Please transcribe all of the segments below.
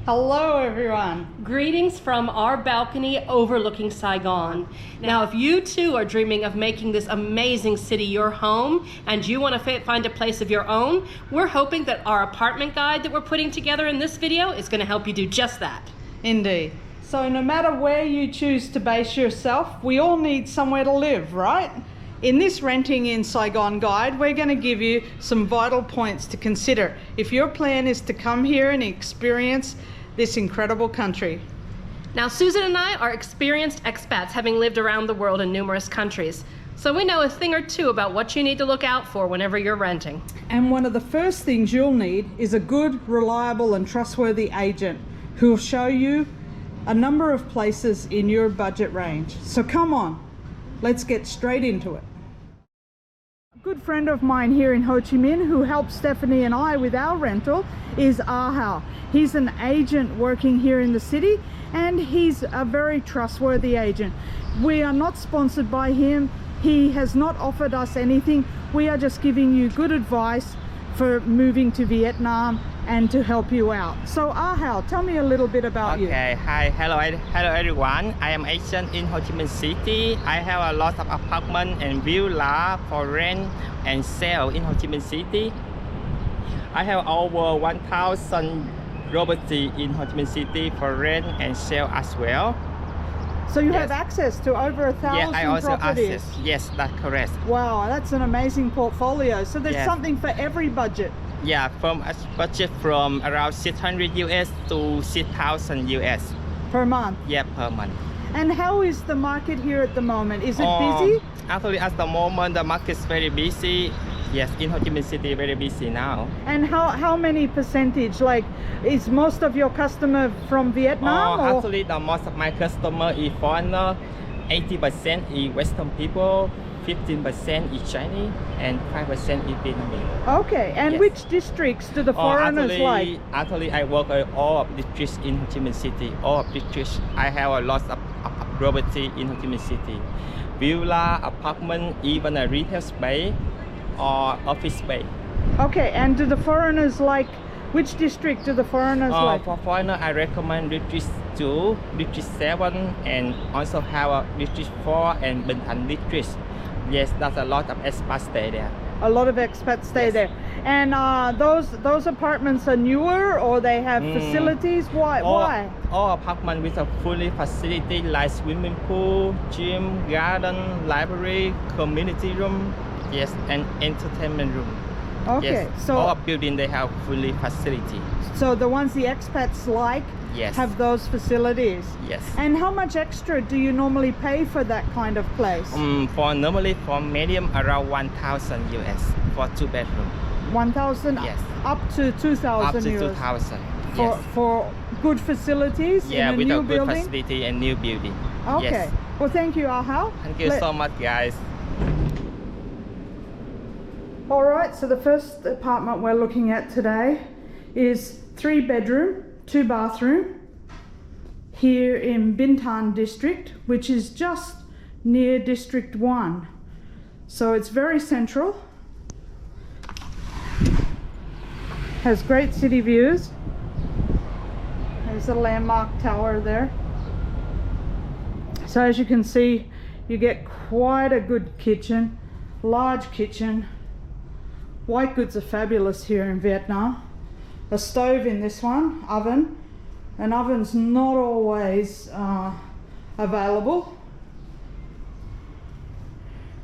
Hello everyone. Greetings from our balcony overlooking Saigon. Now if you too are dreaming of making this amazing city your home and you want to find a place of your own, we're hoping that our apartment guide that we're putting together in this video is going to help you do just that. Indeed. So no matter where you choose to base yourself, we all need somewhere to live, right? In this Renting in Saigon guide, we're going to give you some vital points to consider if your plan is to come here and experience this incredible country. Now Susan and I are experienced expats having lived around the world in numerous countries. So we know a thing or two about what you need to look out for whenever you're renting. And one of the first things you'll need is a good, reliable and trustworthy agent who will show you a number of places in your budget range. So come on, let's get straight into it. A good friend of mine here in Ho Chi Minh who helps Stephanie and I with our rental is AHAO. He's an agent working here in the city and he's a very trustworthy agent. We are not sponsored by him. He has not offered us anything. We are just giving you good advice for moving to Vietnam and to help you out. So AHAO, tell me a little bit about you. Okay, hello everyone. I am agent in Ho Chi Minh City. I have a lot of apartment and villa for rent and sale in Ho Chi Minh City. I have over 1,000 property in Ho Chi Minh City for rent and sale as well. So you have access to over 1,000 yeah, I also properties. access. Yes, that's correct. Wow, that's an amazing portfolio. So there's something for every budget. Yeah, from a budget from around 600 US to 6,000 US. Per month? Yeah, per month. And how is the market here at the moment? Is it busy? Actually, at the moment, the market is very busy. Yes, in Ho Chi Minh City, very busy now. And how many percentage? Like, is most of your customer from Vietnam? Or? Actually, the most of my customer is foreigner. 80% is Western people, 15% is Chinese, and 5% is Vietnamese. Okay, and which districts do the foreigners like? Actually, I work in all of districts in Ho Chi Minh City. All of districts, I have a lot of property in Ho Chi Minh City. Villa, apartment, even a retail space or office space. Okay, and do the foreigners like, which district do the foreigners like? For foreigner, I recommend District 2, District 7, and also have a District 4 and Binh Thanh District. Yes, that's a lot of expats stay there. A lot of expats stay there. And those apartments are newer or they have facilities? Why? All apartments with a fully facility like swimming pool, gym, garden, library, community room, yes, and entertainment room. Okay, yes, so all buildings they have fully facility. So the ones the expats like have those facilities. Yes. And how much extra do you normally pay for that kind of place? Normally for medium around 1,000 US for 2 bedroom. 1,000 up to 2,000 Up to euros 2,000. For good facilities in a with new a building? good facility and new building. Okay. Yes. Well, thank you, AHAO. Thank you so much, guys. All right, so the first apartment we're looking at today is 3 bedroom, 2 bathroom here in Binh Thanh district, which is just near District 1. So it's very central. Has great city views. There's a landmark tower there. So as you can see, you get quite a good kitchen, large kitchen. White goods are fabulous here in Vietnam. A stove in this one, oven. An oven's not always available.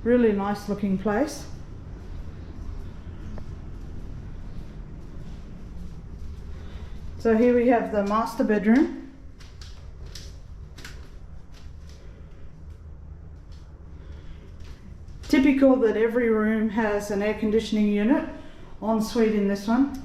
Really nice looking place. So here we have the master bedroom. Typical that every room has an air conditioning unit, ensuite in this one.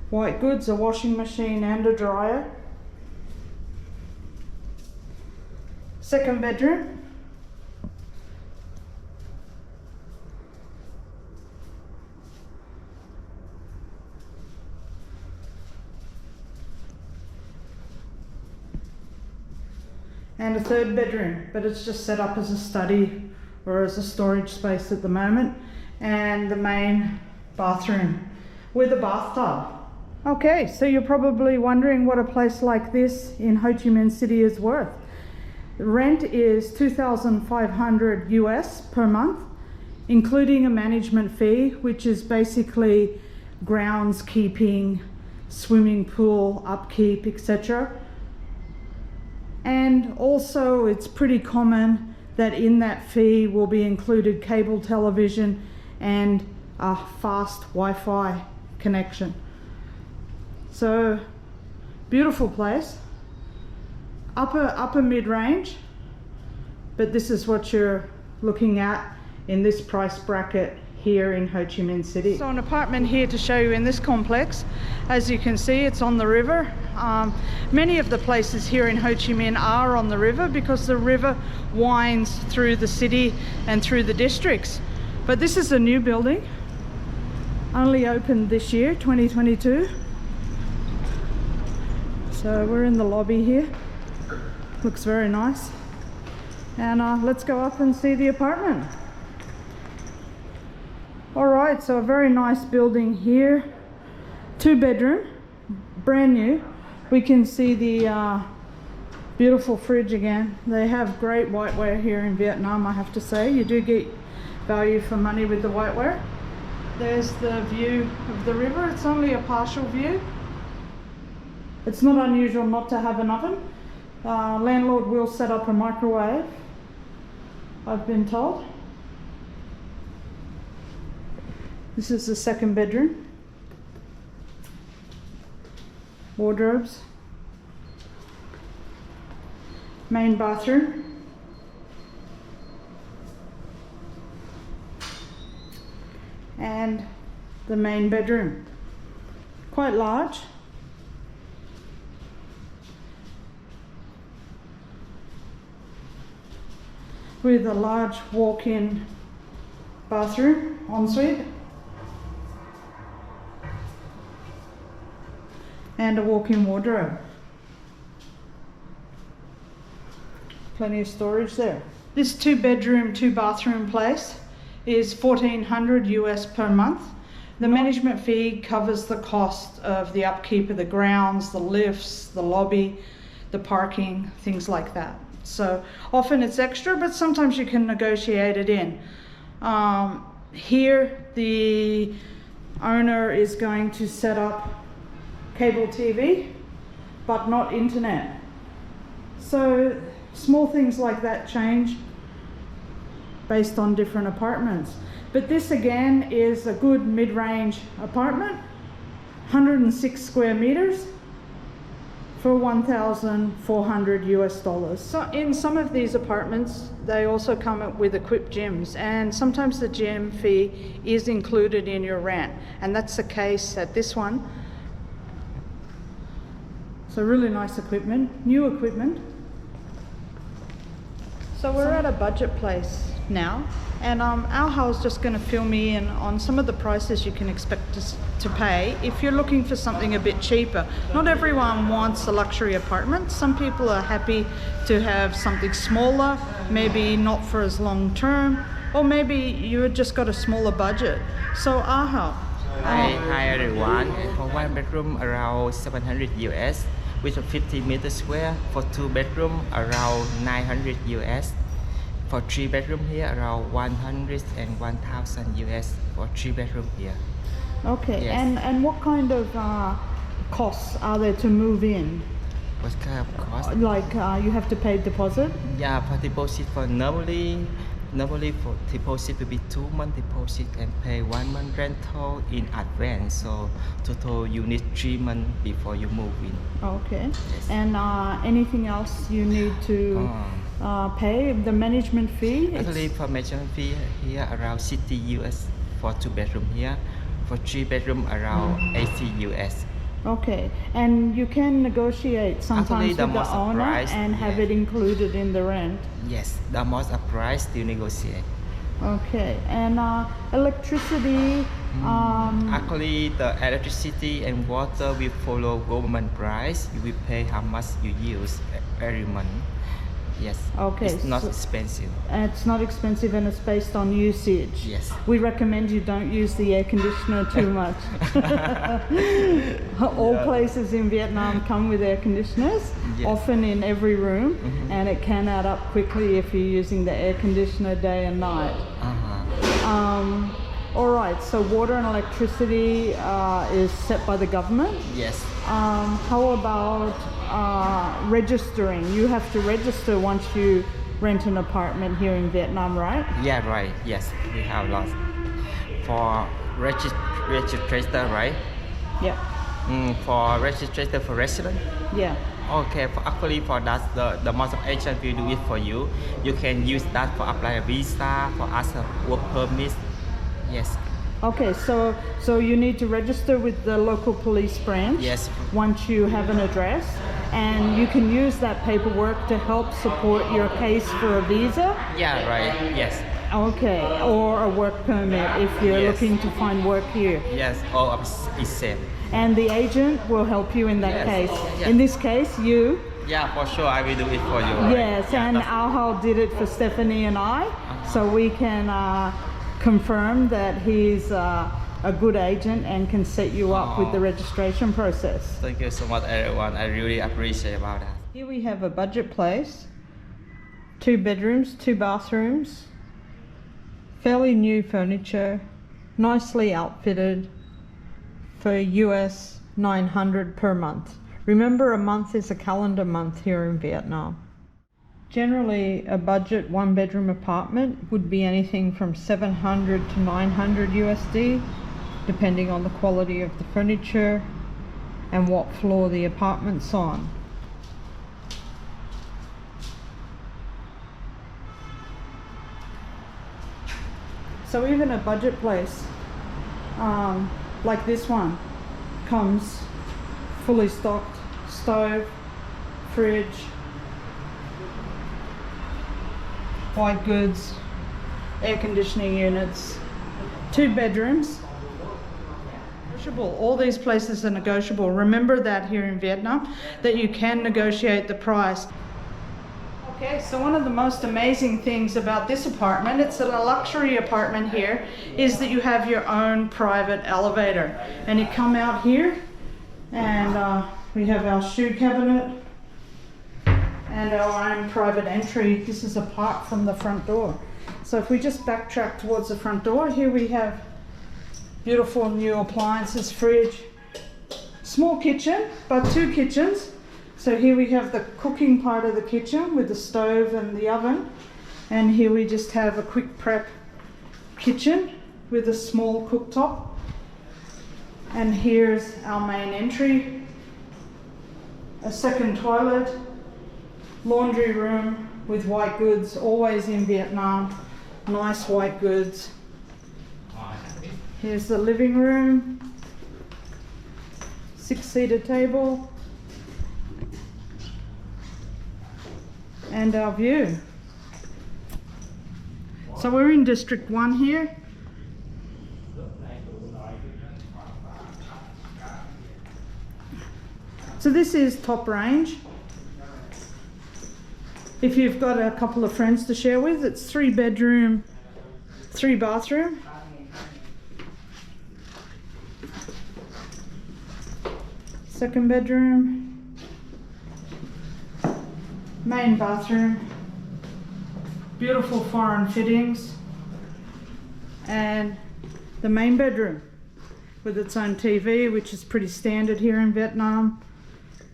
White goods, a washing machine and a dryer. Second bedroom. And a third bedroom, but it's just set up as a study or as a storage space at the moment. and the main bathroom with a bathtub. Okay, so you're probably wondering what a place like this in Ho Chi Minh City is worth. The rent is $2,500 US per month, including a management fee, which is basically groundskeeping, swimming pool, upkeep, etc. And also it's pretty common that in that fee will be included cable television and a fast Wi-Fi connection. So beautiful place, upper mid-range, but this is what you're looking at in this price bracket here in Ho Chi Minh City. So an apartment here to show you in this complex. As you can see, it's on the river. Many of the places here in Ho Chi Minh are on the river because the river winds through the city and through the districts. But this is a new building, only opened this year, 2022. So we're in the lobby here. Looks very nice. And let's go up and see the apartment. All right, so a very nice building here. 2-bedroom, brand new. We can see the beautiful fridge again. They have great whiteware here in Vietnam, I have to say. You do get value for money with the whiteware. There's the view of the river. It's only a partial view. It's not unusual not to have an oven. Landlord will set up a microwave, I've been told. This is the 2nd bedroom. Wardrobes. Main bathroom. And the main bedroom. Quite large. With a large walk-in bathroom, ensuite, and a walk-in wardrobe. Plenty of storage there. This 2-bedroom, 2-bathroom place is $1,400 US per month. The management fee covers the cost of the upkeep of the grounds, the lifts, the lobby, the parking, things like that. So often it's extra, but sometimes you can negotiate it in. Here the owner is going to set up cable TV, but not internet. So small things like that change based on different apartments. But this again is a good mid-range apartment, 106 square meters. For $1,400 US. So in some of these apartments, they also come up with equipped gyms, and sometimes the gym fee is included in your rent, and that's the case at this one. So really nice equipment, new equipment. So we're at a budget place now, and AHAO is just going to fill me in on some of the prices you can expect to pay if you're looking for something a bit cheaper. Not everyone wants a luxury apartment. Some people are happy to have something smaller, maybe not for as long term, or maybe you just got a smaller budget. So AHAO. Hi everyone. For 1 bedroom around 700 US with a 50 meters square. For 2 bedroom around 900 US. For 3 bedroom here around 100 and 1,000 US for 3 bedroom here. Okay, Yes. and what kind of costs are there to move in? What kind of cost? Like you have to pay deposit? Yeah, for deposit for normally for deposit will be 2-month deposit and pay 1 month rental in advance. So total you need 3 months before you move in. Okay. Yes. And anything else you need to pay? The management fee? Actually, for management fee here around 60 US for 2 bedroom here. For 3 bedroom around 80 US. Okay, and you can negotiate sometimes Actually, the with the most owner price, and have yeah. it included in the rent. Yes, the most price to negotiate. Okay, and electricity. Actually, the electricity and water will follow government price. You will pay how much you use every month. Yes. Okay, It's not so- expensive. It's not expensive and it's based on usage. Yes. We recommend you don't use the air conditioner too much. All places in Vietnam come with air conditioners, Yes. often in every room, and it can add up quickly if you're using the air conditioner day and night. All right, so water and electricity is set by the government. Yes. How about registering? You have to register once you rent an apartment here in Vietnam, right? Yeah, right. Yes, we have lots. For register, right? Yeah. For register for resident. Yeah. Okay, actually for that, the most of agent will do it for you. You can use that for apply a visa, for ask a work permit. Yes. Okay, so you need to register with the local police branch. Yes. Once you have an address, and you can use that paperwork to help support your case for a visa. Yeah, right. Yes. Okay, or a work permit if you're Yes. looking to find work here. Yes. All of is same. And the agent will help you in that Yes. case. Yeah. In this case, you. Yeah, for sure. I will do it for you. Right? Yes, Yeah, and that's- AHAO did it for Stephanie and I, so we can confirm that he's a good agent and can set you up with the registration process. Thank you so much, everyone. I really appreciate about that. Here we have a budget place, 2 bedrooms, 2 bathrooms, fairly new furniture, nicely outfitted for US 900 per month. Remember, a month is a calendar month here in Vietnam. Generally, a budget 1-bedroom apartment would be anything from 700 to 900 USD, depending on the quality of the furniture and what floor the apartment's on. So even a budget place like this one comes fully stocked, stove, fridge, white goods, air conditioning units, 2 bedrooms. Negotiable. All these places are negotiable. Remember that here in Vietnam, that you can negotiate the price. Okay, so one of the most amazing things about this apartment, it's a luxury apartment here, is that you have your own private elevator. And you come out here and we have our shoe cabinet and our own private entry. This is apart from the front door. So if we just backtrack towards the front door, here we have beautiful new appliances, fridge, small kitchen, but 2 kitchens. So here we have the cooking part of the kitchen with the stove and the oven. And here we just have a quick prep kitchen with a small cooktop. And here's our main entry, a second toilet, laundry room with white goods, always in Vietnam, nice white goods. Here's the living room, 6-seater table, and our view. So we're in District 1 here. So this is top range. If you've got a couple of friends to share with, it's 3 bedroom, 3 bathroom. Second bedroom, main bathroom, beautiful foreign fittings, and the main bedroom with its own TV, which is pretty standard here in Vietnam.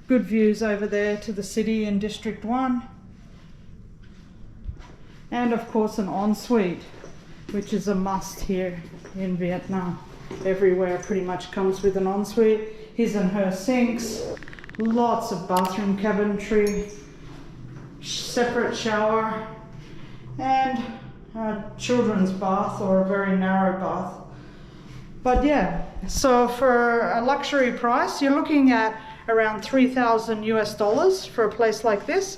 Good views over there to the city in District 1. And of course an ensuite, which is a must here in Vietnam. Everywhere pretty much comes with an ensuite. His and her sinks, lots of bathroom cabinetry, separate shower, and a children's bath or a very narrow bath. But yeah, so for a luxury price, you're looking at around 3,000 US dollars for a place like this.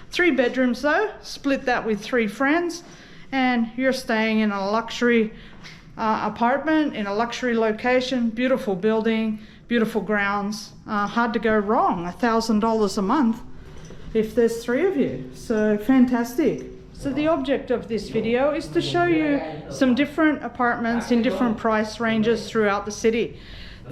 3 bedrooms though, split that with 3 friends, and you're staying in a luxury apartment in a luxury location, beautiful building, beautiful grounds, hard to go wrong. $1,000 a month if there's 3 of you. So fantastic. So the object of this video is to show you some different apartments in different price ranges throughout the city.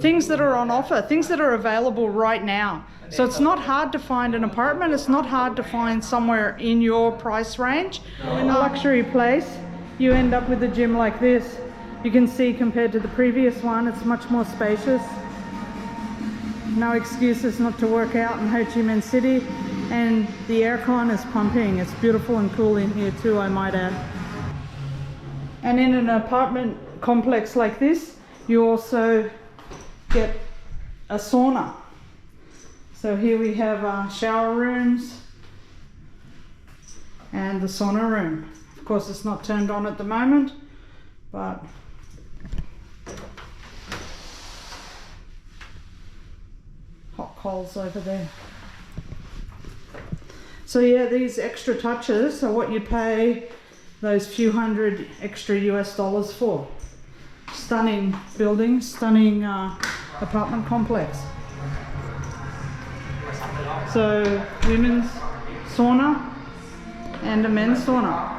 Things that are on offer, things that are available right now. So it's not hard to find an apartment, it's not hard to find somewhere in your price range. In a luxury place, you end up with a gym like this. You can see compared to the previous one, it's much more spacious. No excuses not to work out in Ho Chi Minh City. And the aircon is pumping. It's beautiful and cool in here too, I might add. And in an apartment complex like this, you also get a sauna. So here we have shower rooms and the sauna room. Of course, it's not turned on at the moment, but hot coals over there. So yeah, these extra touches are what you pay those few hundred extra US dollars for. Stunning building, stunning apartment complex. So women's sauna and a men's sauna.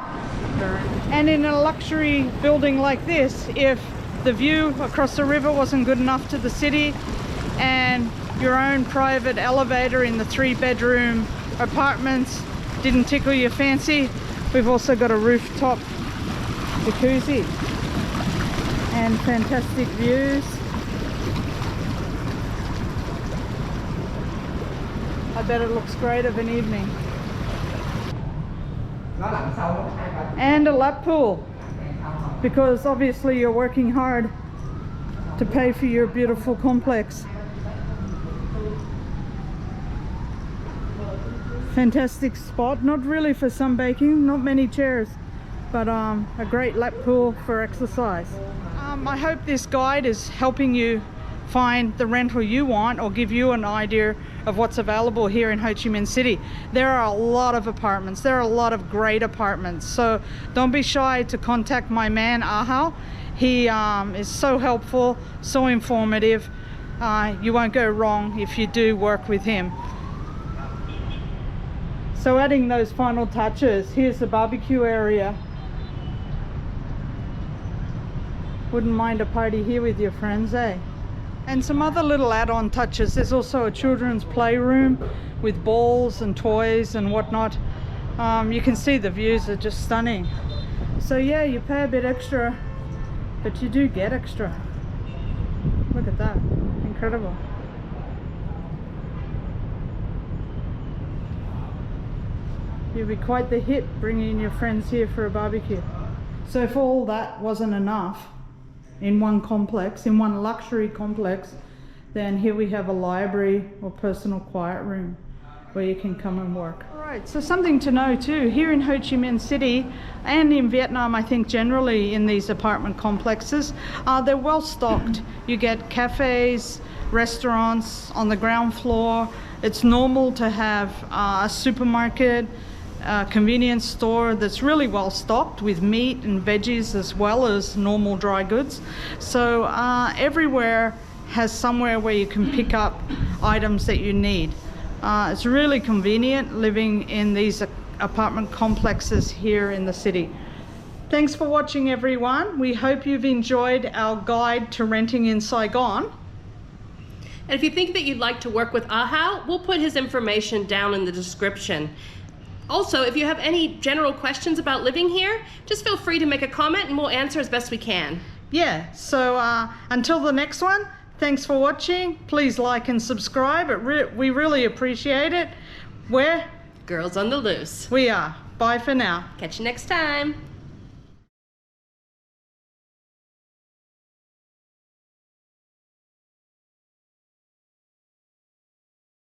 And in a luxury building like this, if the view across the river wasn't good enough to the city and your own private elevator in the 3-bedroom apartments didn't tickle your fancy, we've also got a rooftop jacuzzi and fantastic views. I bet it looks great of an evening. And a lap pool, because obviously you're working hard to pay for your beautiful complex. Fantastic spot, not really for sunbaking, not many chairs, but a great lap pool for exercise. I hope this guide is helping you find the rental you want or give you an idea of what's available here in Ho Chi Minh City. There are a lot of apartments, there are a lot of great apartments, so don't be shy to contact my man AHAO. He is so helpful, so informative. You won't go wrong if you do work with him. So adding those final touches, here's the barbecue area. Wouldn't mind a party here with your friends, eh? And some other little add-on touches. There's also a children's playroom with balls and toys and whatnot. You can see the views are just stunning. So yeah, you pay a bit extra, but you do get extra. Look at that, incredible. You'll be quite the hit bringing your friends here for a barbecue. So if all that wasn't enough in one complex, in one luxury complex, then here we have a library or personal quiet room where you can come and work. Right, so something to know too, here in Ho Chi Minh City and in Vietnam, I think generally in these apartment complexes, they're well stocked. You get cafes, restaurants on the ground floor. It's normal to have a supermarket, convenience store that's really well stocked with meat and veggies as well as normal dry goods. So everywhere has somewhere where you can pick up items that you need. It's really convenient living in these apartment complexes here in the city. Thanks for watching, everyone. We hope you've enjoyed our guide to renting in Saigon. And if you think that you'd like to work with AHAO, we'll put his information down in the description. Also, if you have any general questions about living here, just feel free to make a comment and we'll answer as best we can. Yeah, so until the next one, thanks for watching. Please like and subscribe. We really appreciate it. We're Girls on the Loose. We are. Bye for now. Catch you next time.